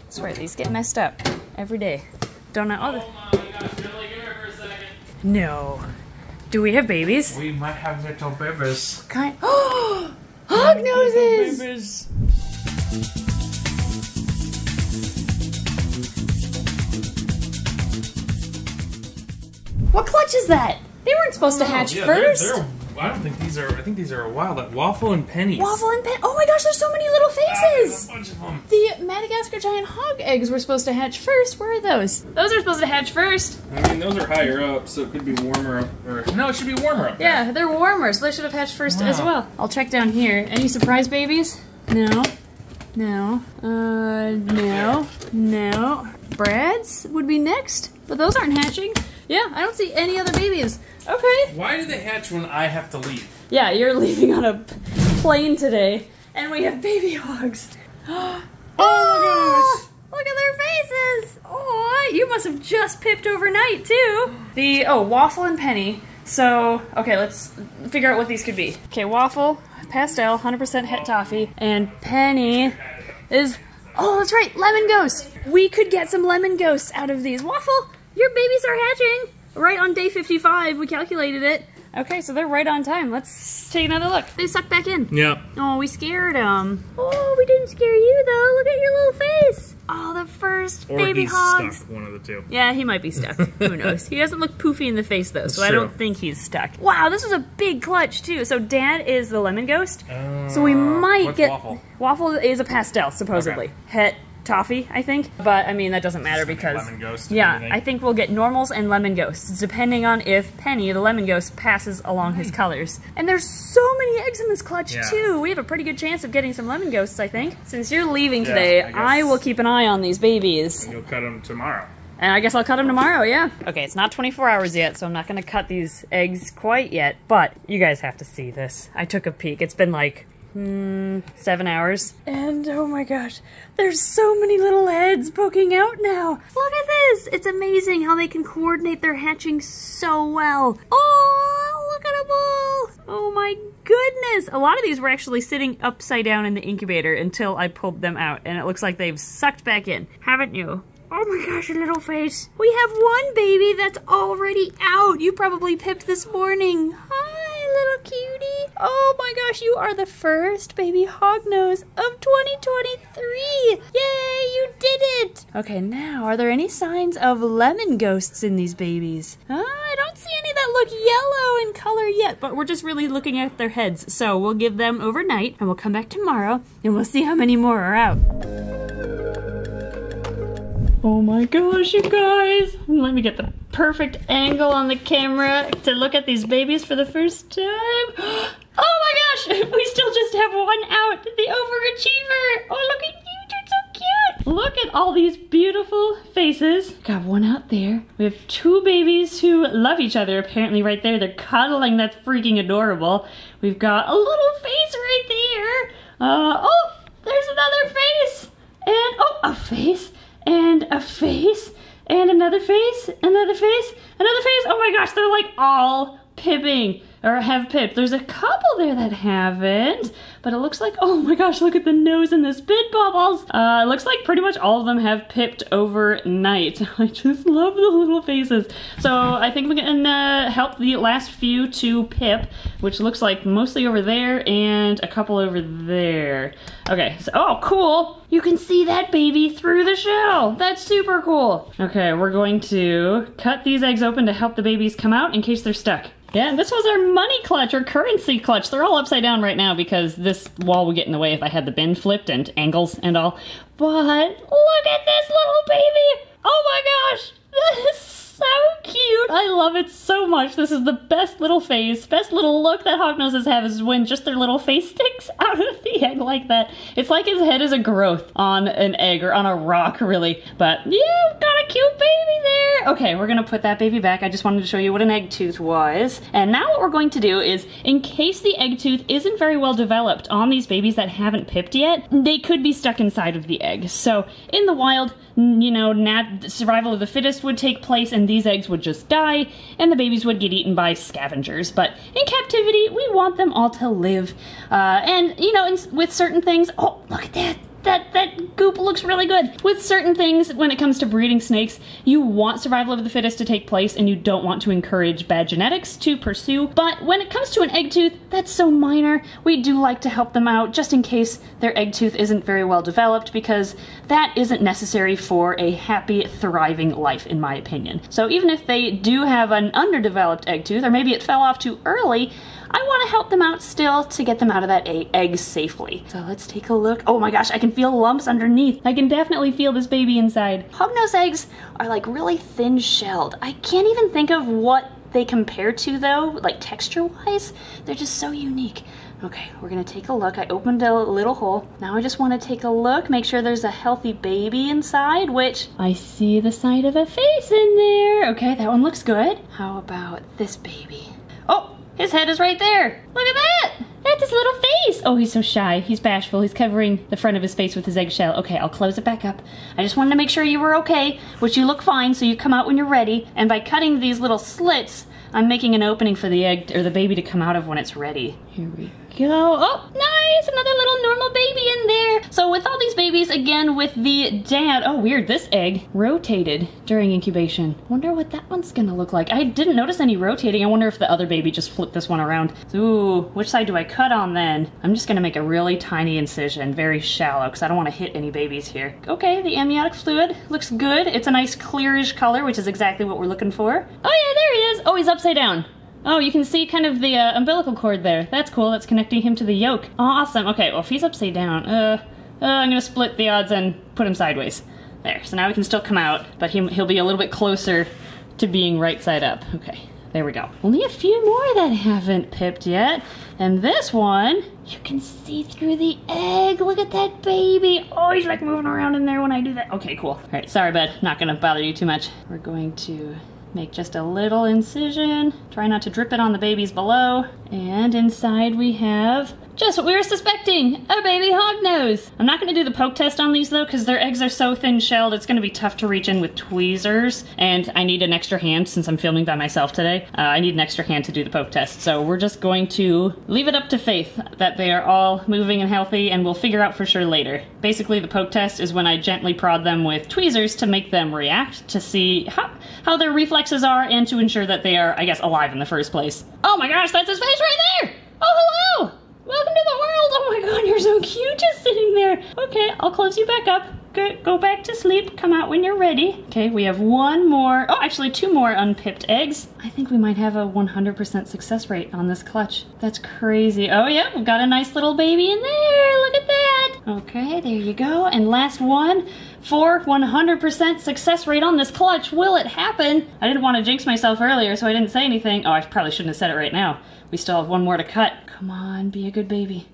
I swear, these get messed up every day. Don't know. Oh my gosh, Billy, come here for a second. No. Do we have babies? We might have little babies. Kind. Oh, hognoses! Babies. What clutch is that? They weren't supposed to hatch yeah, first. I don't think these are. I think these are wild. Like Waffle and Penny. Waffle and Penny. Oh my gosh, there's so many little faces. A bunch of them. The Madagascar giant hog eggs were supposed to hatch first. Where are those? Those are supposed to hatch first. I mean, those are higher up, so it could be warmer up. Or no, it should be warmer up there. Yeah, they're warmer, so they should have hatched first as well. I'll check down here. Any surprise babies? No. No. No. No. Brad's would be next, but those aren't hatching. Yeah, I don't see any other babies. Okay. Why do they hatch when I have to leave? Yeah, you're leaving on a plane today, and we have baby hogs. Oh my gosh! Look at their faces! Oh, you must have just pipped overnight too. Waffle and Penny. So, okay, let's figure out what these could be. Okay, Waffle, pastel, 100% het toffee, and Penny is, oh, that's right, lemon ghost. We could get some lemon ghosts out of these. Waffle, your babies are hatching. Right on day 55, we calculated it. Okay, so they're right on time. Let's take another look. They sucked back in. Yep. Oh, we scared them. Oh, we didn't scare you though. Look at your little face. Oh, the first baby hogs. Or he's stuck, one of the two. Yeah, he might be stuck. Who knows? He doesn't look poofy in the face though, so That's I don't true. think he's stuck. Wow, this was a big clutch too. So Dad is the lemon ghost. So we might get... Waffle? Waffle is a pastel, supposedly. Okay. Het toffee, I think. But, I mean, that doesn't matter because... Lemon ghost. Yeah, I think we'll get normals and lemon ghosts, depending on if Penny, the lemon ghost, passes along his colors. And there's so many eggs in this clutch, too. We have a pretty good chance of getting some lemon ghosts, I think. Since you're leaving today, I will keep an eye on these babies. And you'll cut them tomorrow. And I guess I'll cut them tomorrow, yeah. Okay, it's not 24 hours yet, so I'm not gonna cut these eggs quite yet, but you guys have to see this. I took a peek. It's been like 7 hours. And oh my gosh, there's so many little heads poking out now. Look at this. It's amazing how they can coordinate their hatching so well. Oh, look at them all. Oh my goodness. A lot of these were actually sitting upside down in the incubator until I pulled them out, and it looks like they've sucked back in. Haven't you? Oh my gosh, your little face. We have one baby that's already out. You probably pipped this morning. Hi, little cutie. Oh my gosh, you are the first baby hognose of 2023. Yay, you did it. Okay, now, are there any signs of lemon ghosts in these babies? I don't see any that look yellow in color yet, but we're just really looking at their heads. So we'll give them overnight, and we'll come back tomorrow, and we'll see how many more are out. Oh my gosh, you guys. Let me get the perfect angle on the camera to look at these babies for the first time. Oh my gosh, we still just have one out, the overachiever. Oh, look at you, you're so cute. Look at all these beautiful faces. Got one out there. We have two babies who love each other apparently right there. They're cuddling, that's freaking adorable. We've got a little face right there. Oh, there's another face. And, oh, a face. And a face, and another face, another face, another face. Oh my gosh, they're like all pipping, or have pipped. There's a couple there that haven't, but it looks like, oh my gosh, look at the nose and the spit bubbles. It looks like pretty much all of them have pipped overnight. I just love the little faces. So I think we can help the last few to pip, which looks like mostly over there and a couple over there. Okay, so, oh, cool. You can see that baby through the shell. That's super cool. Okay, we're going to cut these eggs open to help the babies come out in case they're stuck. Yeah, this was our money clutch, or currency clutch. They're all upside down right now because this wall would get in the way if I had the bin flipped and angles and all. But look at this little baby. Oh my gosh, that is so cute. I love it so much. This is the best little face, best little look that hognoses have is when just their little face sticks out of the egg like that. It's like his head is a growth on an egg or on a rock, really. But yeah, got a cute baby there. Okay, we're gonna put that baby back. I just wanted to show you what an egg tooth was. And now what we're going to do is, in case the egg tooth isn't very well developed on these babies that haven't pipped yet, they could be stuck inside of the egg. So in the wild, you know, survival of the fittest would take place and these eggs would just die and the babies would get eaten by scavengers. But in captivity, we want them all to live. And, you know, with certain things, oh, look at that. that goop looks really good. With certain things, when it comes to breeding snakes, you want survival of the fittest to take place and you don't want to encourage bad genetics to pursue. But when it comes to an egg tooth, that's so minor. We do like to help them out just in case their egg tooth isn't very well developed, because that isn't necessary for a happy, thriving life, in my opinion. So even if they do have an underdeveloped egg tooth, or maybe it fell off too early, I want to help them out still to get them out of that egg safely. So let's take a look. Oh my gosh, I can feel lumps underneath. I can definitely feel this baby inside. Hognose eggs are like really thin shelled. I can't even think of what they compare to though, like texture wise. They're just so unique. Okay, we're gonna take a look. I opened a little hole. Now I just want to take a look, make sure there's a healthy baby inside, which I see the side of a face in there. Okay, that one looks good. How about this baby? Oh! His head is right there. Look at that. That's his little face. Oh, he's so shy. He's bashful. He's covering the front of his face with his eggshell. Okay, I'll close it back up. I just wanted to make sure you were okay, which you look fine, so you come out when you're ready. And by cutting these little slits, I'm making an opening for the egg or the baby to come out of when it's ready. Here we go. Oh, nice. Another little normal baby in there. So with all these babies, again, with the dad, oh, weird. This egg rotated during incubation. Wonder what that one's gonna look like. I didn't notice any rotating. I wonder if the other baby just flipped this one around. Ooh, which side do I cut on then? I'm just gonna make a really tiny incision, very shallow, because I don't want to hit any babies here. Okay, the amniotic fluid looks good. It's a nice clearish color, which is exactly what we're looking for. Oh yeah, there he is. Oh, he's upside down. Oh, you can see kind of the umbilical cord there. That's cool. That's connecting him to the yolk. Awesome. Okay, well, if he's upside down, I'm gonna split the odds and put him sideways. There. So now we can still come out, but he'll be a little bit closer to being right side up. Okay, there we go. Only a few more that haven't pipped yet. And this one, you can see through the egg. Look at that baby. Oh, he's like moving around in there when I do that. Okay, cool. All right, sorry, bud. Not gonna bother you too much. We're going to make just a little incision. Try not to drip it on the babies below. And inside we have just what we were suspecting, a baby hognose. I'm not gonna do the poke test on these though, because their eggs are so thin shelled, it's gonna be tough to reach in with tweezers. And I need an extra hand since I'm filming by myself today. I need an extra hand to do the poke test. So we're just going to leave it up to faith that they are all moving and healthy, and we'll figure out for sure later. Basically the poke test is when I gently prod them with tweezers to make them react, to see how their reflexes are and to ensure that they are, I guess, alive in the first place. Oh my gosh, that's his face right there! Oh, hello! Welcome to the world! Oh my god, you're so cute just sitting there. Okay, I'll close you back up. Go back to sleep. Come out when you're ready. Okay, we have one more. Oh, actually 2 more unpipped eggs. I think we might have a 100% success rate on this clutch. That's crazy. Oh yeah, we've got a nice little baby in there. Look at that. Okay, there you go. And last one for 100% success rate on this clutch. Will it happen? I didn't want to jinx myself earlier, so I didn't say anything. Oh, I probably shouldn't have said it right now. We still have one more to cut. Come on, be a good baby.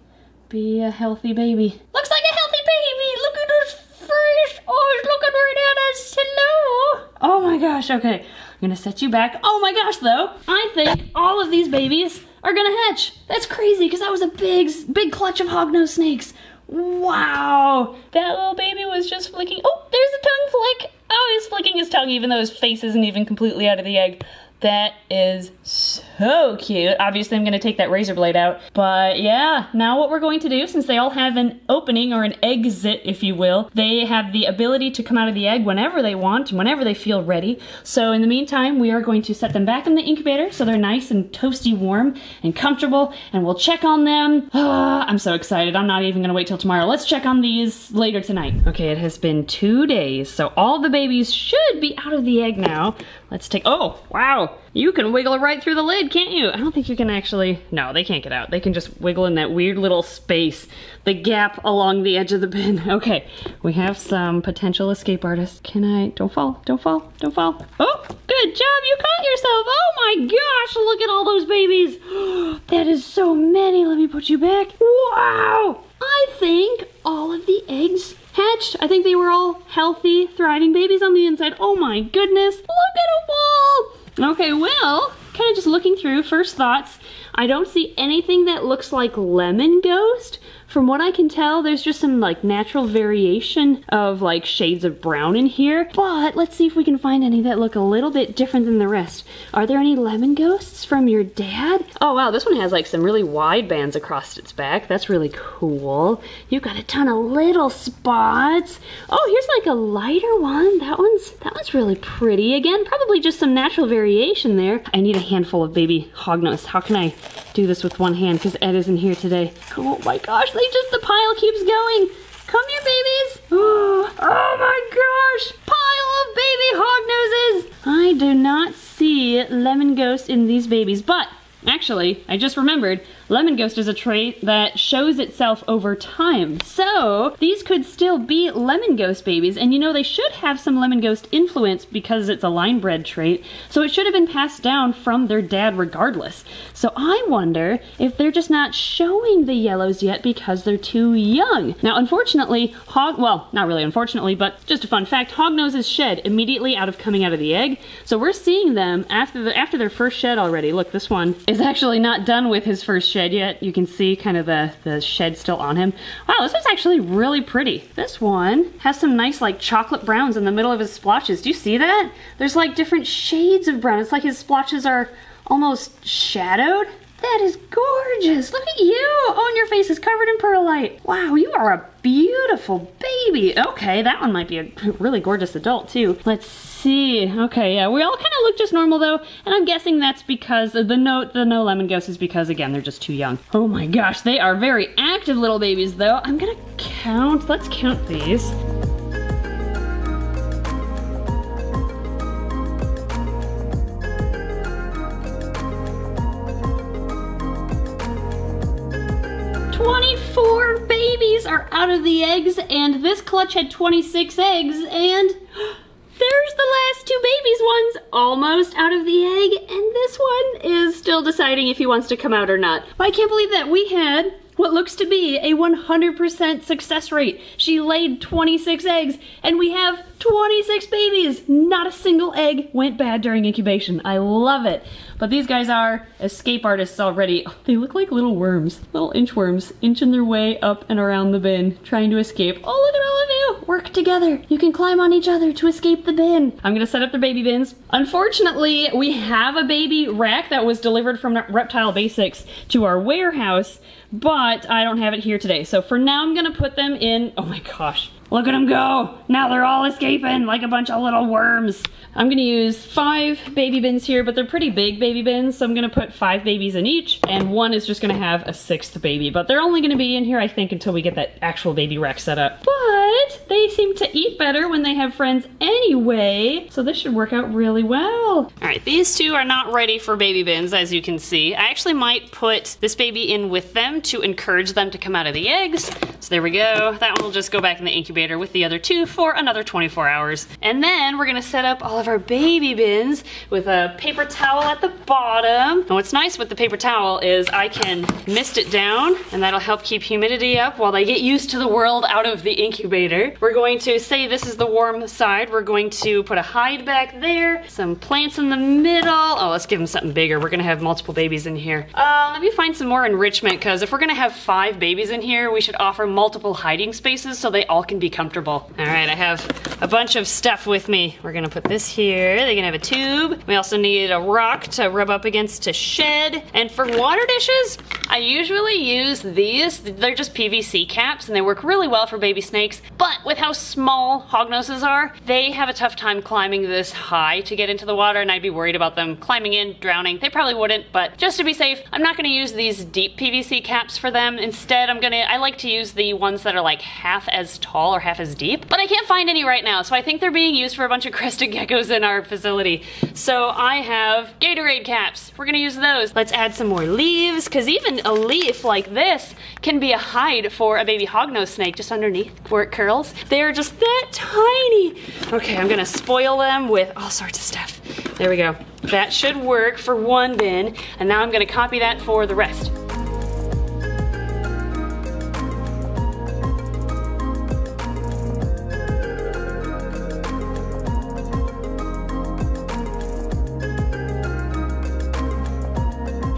Be a healthy baby. Looks like a healthy baby! Look at his face! Oh, he's looking right at us! Hello! Oh my gosh, okay. I'm gonna set you back. Oh my gosh, though! I think all of these babies are gonna hatch. That's crazy, because that was a big clutch of hognose snakes. Wow! That little baby was just flicking. Oh, there's a tongue flick! Oh, he's flicking his tongue even though his face isn't even completely out of the egg. That is so cute. Obviously, I'm going to take that razor blade out. But yeah, now what we're going to do, since they all have an opening or an exit, if you will, they have the ability to come out of the egg whenever they want, whenever they feel ready. So in the meantime, we are going to set them back in the incubator so they're nice and toasty warm and comfortable, and we'll check on them. I'm so excited. I'm not even going to wait till tomorrow. Let's check on these later tonight. Okay, it has been 2 days, so all the babies should be out of the egg now. Let's take, oh, wow. You can wiggle right through the lid, can't you? I don't think you can actually, no, they can't get out. They can just wiggle in that weird little space, the gap along the edge of the bin. Okay, we have some potential escape artists. Can I, don't fall, don't fall, don't fall. Oh, good job, you caught yourself. Oh my gosh, look at all those babies. That is so many. Let me put you back. Wow, I think all of the eggs hatched. I think they were all healthy, thriving babies on the inside. Oh my goodness, look at them all. Okay, well, kind of just looking through, first thoughts, I don't see anything that looks like lemon ghost, from what I can tell, there's just some like natural variation of like shades of brown in here. But let's see if we can find any that look a little bit different than the rest. Are there any lemon ghosts from your dad? Oh wow, this one has like some really wide bands across its back. That's really cool. You've got a ton of little spots. Oh, here's like a lighter one. That one's really pretty. Again, probably just some natural variation there. I need a handful of baby hognose. How can I do this with one hand? Because Ed isn't here today. Oh my gosh, the pile keeps going. Come here, babies. Oh my gosh, pile of baby hognoses. I do not see lemon ghost in these babies, but actually, I just remembered, lemon ghost is a trait that shows itself over time. So these could still be lemon ghost babies, and you know they should have some lemon ghost influence because it's a line bred trait, so it should have been passed down from their dad regardless. So I wonder if they're just not showing the yellows yet because they're too young. Now unfortunately, well, not really unfortunately, but just a fun fact, hognoses shed immediately coming out of the egg. So we're seeing them after their first shed already. Look, this one is actually not done with his first shed yet. You can see kind of the shed still on him. Wow, this one's actually really pretty. This one has some nice like chocolate browns in the middle of his splotches. Do you see that? There's like different shades of brown. It's like his splotches are almost shadowed. That is gorgeous. Look at you. Oh, and your face is covered in perlite. Wow, you are a beautiful baby. Okay, that one might be a really gorgeous adult too. Let's see. Okay, yeah, we all kind of look just normal though, and I'm guessing that's because the no lemon ghost is because, again, they're just too young. Oh my gosh, they are very active little babies though. I'm gonna count. Let's count these. Are out of the eggs, and this clutch had 26 eggs, and there's the last two babies. One's almost out of the egg, and this one is still deciding if he wants to come out or not. But I can't believe that we had what looks to be a 100% success rate. She laid 26 eggs, and we have 26 babies. Not a single egg went bad during incubation. I love it. But these guys are escape artists already. Oh, they look like little worms, little inchworms, inching their way up and around the bin, trying to escape. Oh, look at all of you. Work together. You can climb on each other to escape the bin. I'm gonna set up their baby bins. Unfortunately, we have a baby rack that was delivered from Reptile Basics to our warehouse, but I don't have it here today. So for now, I'm gonna put them in, oh my gosh. Look at them go! Now they're all escaping like a bunch of little worms. I'm gonna use 5 baby bins here, but they're pretty big baby bins, so I'm gonna put 5 babies in each, and one is just gonna have a 6th baby. But they're only gonna be in here, I think, until we get that actual baby rack set up. But they seem to eat better when they have friends anyway, so this should work out really well. Alright, these two are not ready for baby bins, as you can see. I actually might put this baby in with them to encourage them to come out of the eggs. So there we go. That one will just go back in the incubator with the other 2 for another 24 hours. And then we're gonna set up all of our baby bins with a paper towel at the bottom. And what's nice with the paper towel is I can mist it down, and that'll help keep humidity up while they get used to the world out of the incubator. We're going to say this is the warm side. We're going to put a hide back there, some plants in the middle. Oh, let's give them something bigger. We're gonna have multiple babies in here. Let me find some more enrichment, because if we're gonna have 5 babies in here, we should offer multiple hiding spaces so they all can be comfortable. All right, I have a bunch of stuff with me. We're gonna put this here. They can have a tube. We also need a rock to rub up against to shed. And for water dishes, I usually use these. They're just PVC caps, and they work really well for baby snakes. But with how small hognoses are, they have a tough time climbing this high to get into the water, and I'd be worried about them climbing in, drowning. They probably wouldn't, but just to be safe, I'm not gonna use these deep PVC caps for them. Instead, I like to use the ones that are like half as tall or half as deep, but I can't find any right now, so I think they're being used for a bunch of crested geckos in our facility. So I have Gatorade caps. We're gonna use those. Let's add some more leaves, because even a leaf like this can be a hide for a baby hognose snake just underneath where it curls. They're just that tiny. Okay, I'm gonna spoil them with all sorts of stuff. There we go. That should work for one bin, and now I'm gonna copy that for the rest.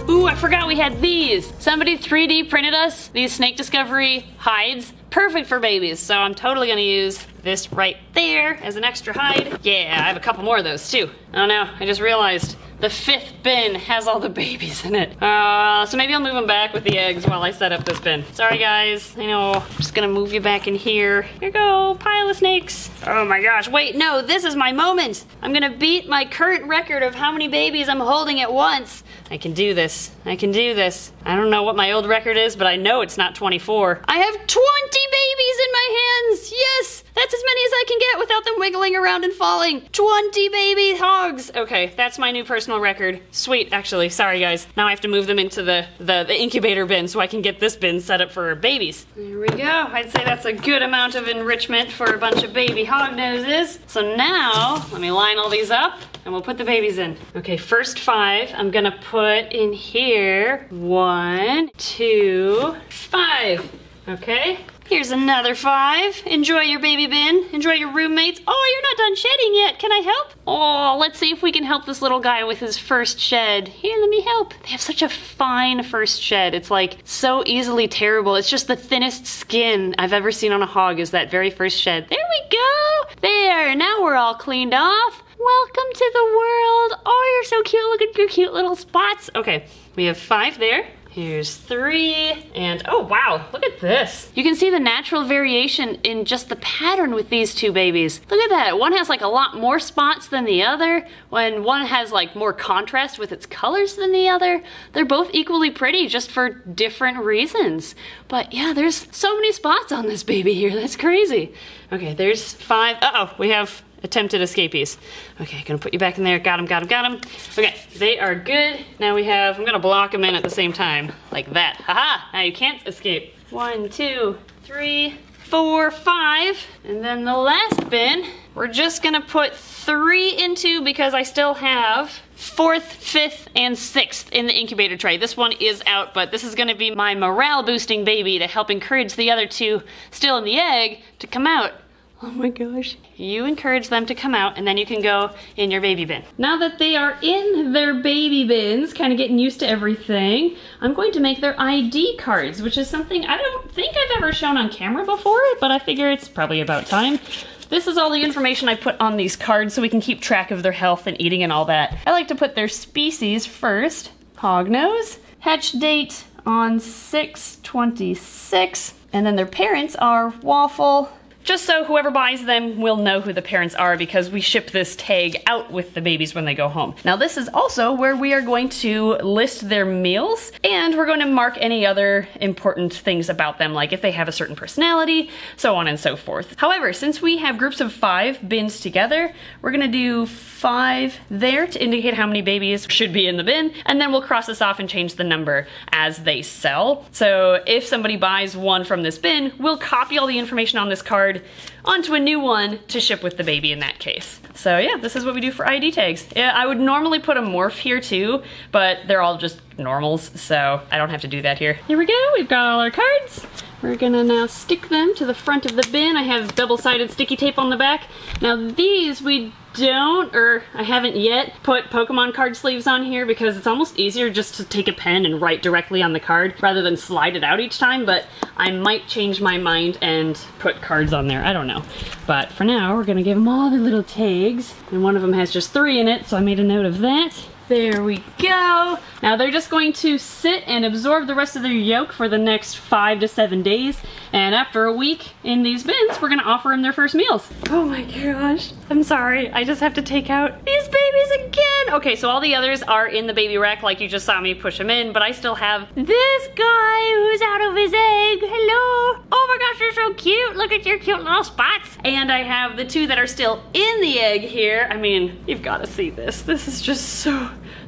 Ooh, I forgot we had these. Somebody 3D printed us these Snake Discovery hides. Perfect for babies, so I'm totally gonna use this right there as an extra hide. Yeah, I have a couple more of those too. Oh no, I just realized the 5th bin has all the babies in it. So maybe I'll move them back with the eggs while I set up this bin. Sorry guys, I know. I'm just gonna move you back in here. Here you go, pile of snakes. Oh my gosh, wait, no, this is my moment. I'm gonna beat my current record of how many babies I'm holding at once. I can do this, I can do this. I don't know what my old record is, but I know it's not 24. I have 20 babies in my hands, yes! That's as many as I can get without them wiggling around and falling. 20 baby hogs. Okay, that's my new personal record. Sweet, actually, sorry guys. Now I have to move them into the incubator bin so I can get this bin set up for babies. There we go. I'd say that's a good amount of enrichment for a bunch of baby hog noses. So now, let me line all these up and we'll put the babies in. Okay, first 5 I'm gonna put in here. 1, 2, 5. Okay. Here's another 5. Enjoy your baby bin. Enjoy your roommates. Oh, you're not done shedding yet. Can I help? Oh, let's see if we can help this little guy with his first shed. Here, let me help. They have such a fine first shed. It's like so easily tearable. It's just the thinnest skin I've ever seen on a hog is that very first shed. There we go. There, now we're all cleaned off. Welcome to the world. Oh, you're so cute. Look at your cute little spots. Okay, we have 5 there. Here's 3, and oh wow, look at this. You can see the natural variation in just the pattern with these 2 babies. Look at that, one has like a lot more spots than the other, when one has like more contrast with its colors than the other. They're both equally pretty, just for different reasons. But yeah, there's so many spots on this baby here, that's crazy. Okay, there's 5, uh-oh, we have attempted escapees. Okay, gonna put you back in there. Got him, got him, got him. Okay, they are good. Now we have, I'm gonna block them in at the same time, like that. Haha, now you can't escape. 1, 2, 3, 4, 5. And then the last bin, we're just gonna put 3 into because I still have 4th, 5th, and 6th in the incubator tray. This one is out, but this is gonna be my morale boosting baby to help encourage the other 2 still in the egg to come out. Oh my gosh. You encourage them to come out and then you can go in your baby bin. Now that they are in their baby bins, kind of getting used to everything, I'm going to make their ID cards, which is something I don't think I've ever shown on camera before, but I figure it's probably about time. This is all the information I put on these cards so we can keep track of their health and eating and all that. I like to put their species first. Hognose. Hatch date on 6/26. And then their parents are Waffle. Just so whoever buys them will know who the parents are because we ship this tag out with the babies when they go home. Now this is also where we are going to list their meals and we're going to mark any other important things about them, like if they have a certain personality, so on and so forth. However, since we have groups of 5 bins together, we're gonna do 5 there to indicate how many babies should be in the bin, and then we'll cross this off and change the number as they sell. So if somebody buys one from this bin, we'll copy all the information on this card onto a new one to ship with the baby in that case. So yeah, this is what we do for ID tags. Yeah, I would normally put a morph here too, but they're all just normals, so I don't have to do that here. Here we go, we've got all our cards. We're gonna now stick them to the front of the bin. I have double-sided sticky tape on the back. Now these we don't, or I haven't yet, put Pokemon card sleeves on here because it's almost easier just to take a pen and write directly on the card rather than slide it out each time, but I might change my mind and put cards on there, I don't know. But for now, we're gonna give them all their little tags, and one of them has just 3 in it, so I made a note of that. There we go. Now they're just going to sit and absorb the rest of their yolk for the next 5 to 7 days. And after a week in these bins, we're gonna offer them their first meals. Oh my gosh, I'm sorry. I just have to take out these babies again. Okay, so all the others are in the baby rack like you just saw me push them in, but I still have this guy who's out of his egg. Hello. Oh my gosh, you're so cute. Look at your cute little spots. And I have the 2 that are still in the egg here. I mean, you've gotta see this. This is just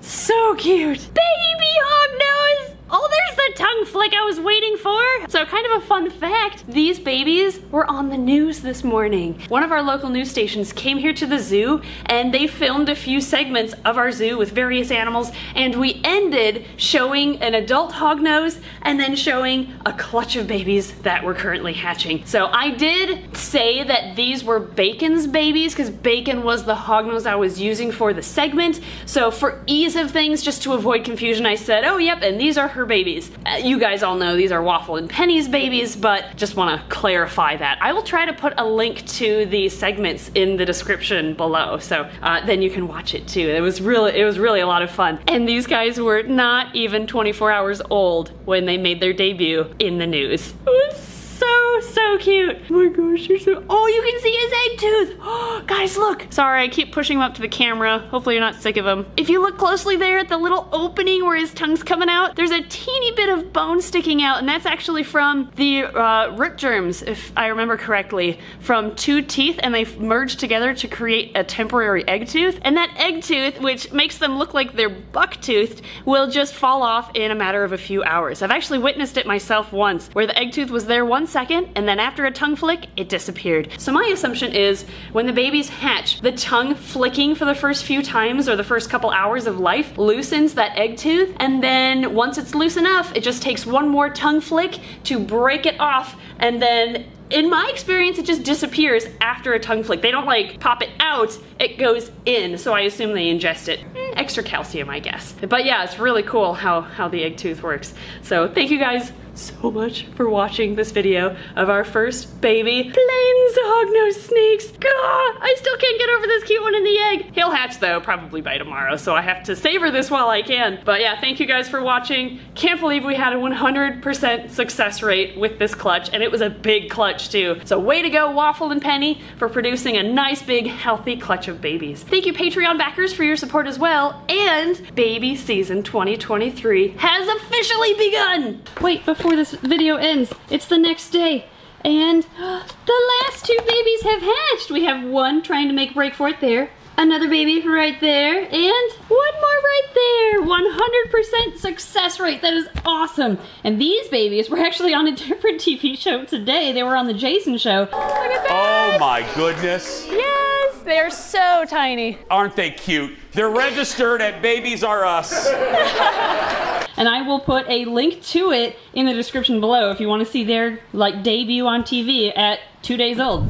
so cute. Baby Hognose! Oh, there's the tongue flick I was waiting for. So kind of a fun fact, these babies were on the news this morning. One of our local news stations came here to the zoo and they filmed a few segments of our zoo with various animals, and we ended showing an adult hognose and then showing a clutch of babies that were currently hatching. So I did say that these were Bacon's babies because Bacon was the hognose I was using for the segment. So for ease of things, just to avoid confusion, I said, oh yep, and these are her babies. You guys all know these are Waffle and Penny's babies, but just want to clarify that. I will try to put a link to the segments in the description below, so then you can watch it too. It was really a lot of fun. And these guys were not even 24 hours old when they made their debut in the news. It was so cute. Oh my gosh, you're so, oh, you can see his egg tooth. Oh, guys, look. Sorry, I keep pushing him up to the camera. Hopefully you're not sick of him. If you look closely there at the little opening where his tongue's coming out, there's a teeny bit of bone sticking out, and that's actually from the root germs, if I remember correctly, from 2 teeth, and they've merged together to create a temporary egg tooth. And that egg tooth, which makes them look like they're buck-toothed, will just fall off in a matter of a few hours. I've actually witnessed it myself once, where the egg tooth was there 1 second, and then after a tongue flick, it disappeared. So my assumption is when the babies hatch, the tongue flicking for the first few times or the first couple hours of life loosens that egg tooth, and then once it's loose enough, it just takes one more tongue flick to break it off, and then in my experience, it just disappears after a tongue flick. They don't like pop it out, it goes in, so I assume they ingest it. Extra calcium, I guess. But yeah, it's really cool how the egg tooth works. So thank you guys so much for watching this video of our first baby plains hognose snakes. God, I still can't get over this cute one in the egg. He'll hatch though, probably by tomorrow, so I have to savor this while I can. But yeah, thank you guys for watching. Can't believe we had a 100% success rate with this clutch, and it was a big clutch too. So way to go, Waffle and Penny, for producing a nice big healthy clutch of babies. Thank you Patreon backers for your support as well, and baby season 2023 has officially begun. Wait, before this video ends, it's the next day, and the last 2 babies have hatched. We have one trying to make a break for it there, another baby right there, and one more right there. 100% success rate. That is awesome. And these babies were actually on a different TV show today. They were on the Jason show. Look at that. Oh my goodness. Yes, they're so tiny. Aren't they cute? They're registered at Babies R Us. And I will put a link to it in the description below if you want to see their like debut on TV at 2 days old.